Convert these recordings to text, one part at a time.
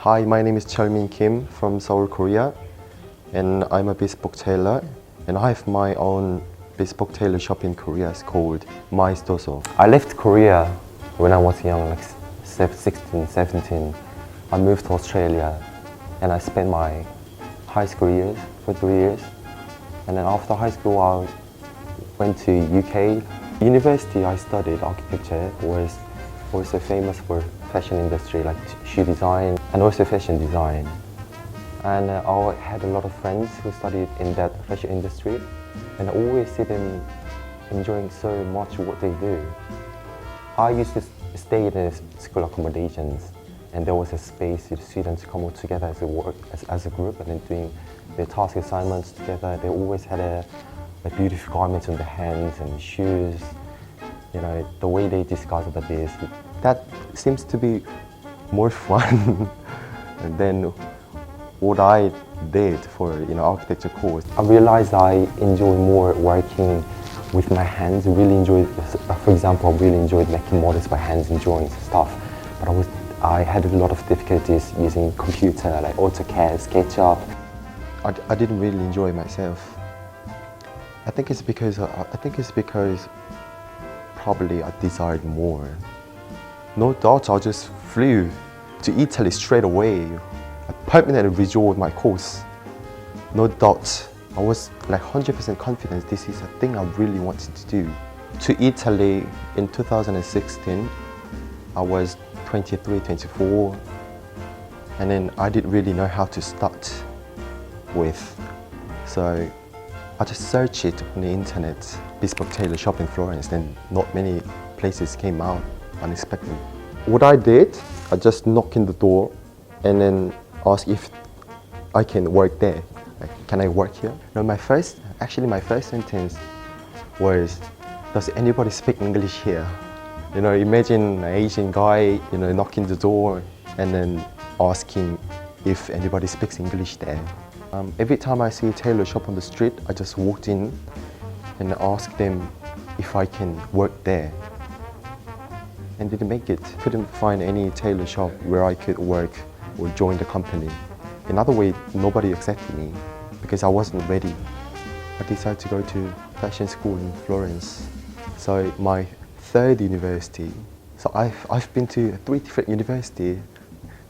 Hi, my name is Cheolmin Kim from Seoul, Korea, and I'm a bespoke tailor, and I have my own bespoke tailor shop in Korea. It's called Maestoso. I left Korea when I was young, like 16, 17. I moved to Australia, and I spent my high school years for 3 years, and then after high school I went to UK. University I studied architecture, was also famous for fashion industry like shoe design and also fashion design. And I had a lot of friends who studied in that fashion industry, and I always see them enjoying so much what they do. I used to stay in the school accommodations, and there was a space for the students to come all together as a group and then doing their task assignments together. They always had a beautiful garments on their hands and shoes. You know, the way they discuss about this, that seems to be more fun than what I did for architecture course. I realized I enjoy more working with my hands. Really enjoyed, for example, I really enjoyed making models by hands and drawings and stuff. But I had a lot of difficulties using computer like AutoCAD, SketchUp. I didn't really enjoy myself. I think it's because probably I desired more. No doubt I just flew to Italy straight away. I permanently rejoined my course. No doubt I was like 100% confident this is a thing I really wanted to do. To Italy in 2016, I was 23, 24, and then I didn't really know how to start with. So I just searched it on the internet, bespoke tailor shop in Florence, and not many places came out unexpectedly. What I did, I just knocked in the door and then asked if I can work there. Like, can I work here? No, my first sentence was, does anybody speak English here? You know, imagine an Asian guy, knocking the door and then asking if anybody speaks English there. Every time I see a tailor shop on the street, I just walked in and asked them if I can work there. And didn't make it. Couldn't find any tailor shop where I could work or join the company. In other way, nobody accepted me because I wasn't ready. I decided to go to fashion school in Florence. So my third university. So I've been to 3 different universities,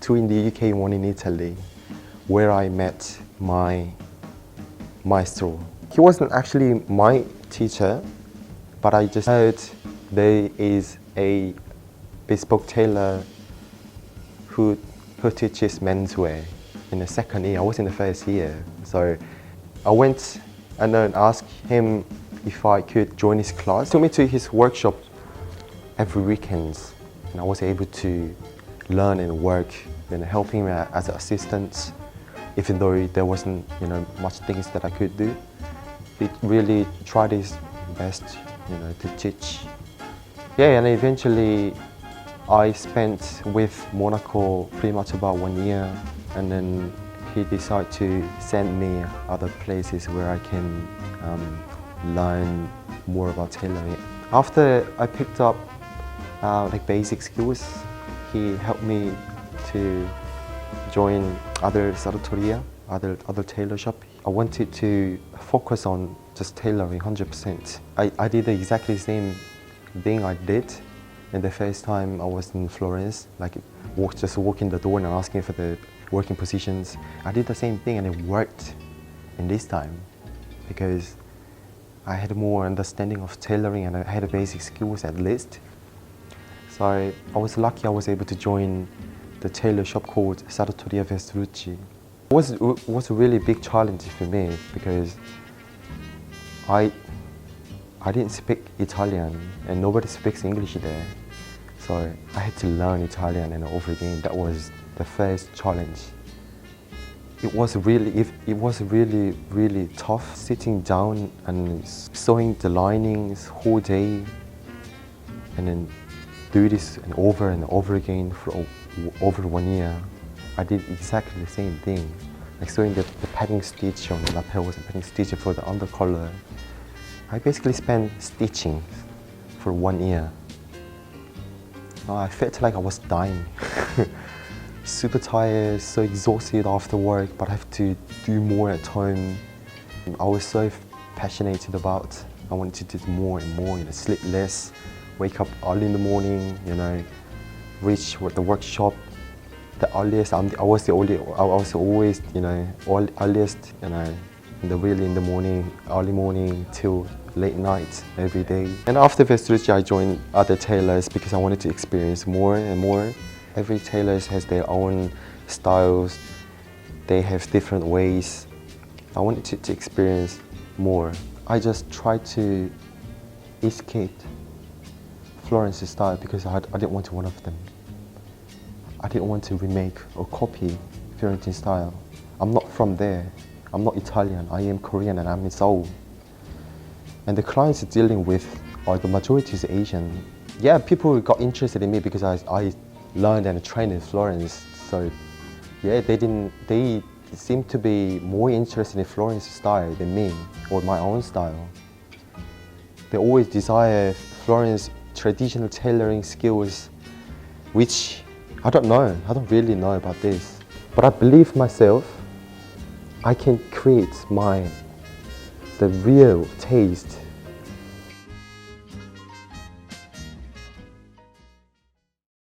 2 in the UK and 1 in Italy, where I met my maestro. He wasn't actually my teacher, but I just heard there is a bespoke tailor who teaches menswear in the second year. I was in the first year. So I went and then asked him if I could join his class. He took me to his workshop every weekend, and I was able to learn and work and helping him as an assistant. Even though there wasn't much things that I could do, he really tried his best to teach. Yeah, and eventually I spent with Monaco pretty much about 1 year, and then he decided to send me other places where I can learn more about tailoring. After I picked up like basic skills, he helped me to join other sartoria, other tailor shop. I wanted to focus on just tailoring 100%. I did exactly the same thing I did in the first time I was in Florence, like just walking the door and asking for the working positions. I did the same thing and it worked in this time because I had more understanding of tailoring and I had a basic skills at least. So I was lucky I was able to join the tailor shop called Sartoria Vespucci. It was a really big challenge for me because I didn't speak Italian and nobody speaks English there. So I had to learn Italian and over again. That was the first challenge. It was really tough sitting down and sewing the linings whole day and then do this and over again for over 1 year. I did exactly the same thing, like sewing the padding stitch on the lapels and padding stitch for the undercollar. I basically spent stitching for 1 year. I felt like I was dying. super tired, so exhausted after work, but I have to do more at home. I was so passionate about, I wanted to do more and more, sleep less, wake up early in the morning, reach the workshop the earliest. I was always, earliest, in the morning, early morning till late night every day. And after Vestige, I joined other tailors because I wanted to experience more and more. Every tailor has their own styles. They have different ways. I wanted to experience more. I just tried to escape Florence's style because I didn't want one of them. I didn't want to remake or copy Florentine style. I'm not from there. I'm not Italian. I am Korean and I'm in Seoul. And the clients dealing with the majority is Asian. Yeah, people got interested in me because I learned and trained in Florence. So yeah, they seemed to be more interested in Florence's style than me or my own style. They always desire Florence traditional tailoring skills, which I don't really know about this. But I believe myself, I can create the real taste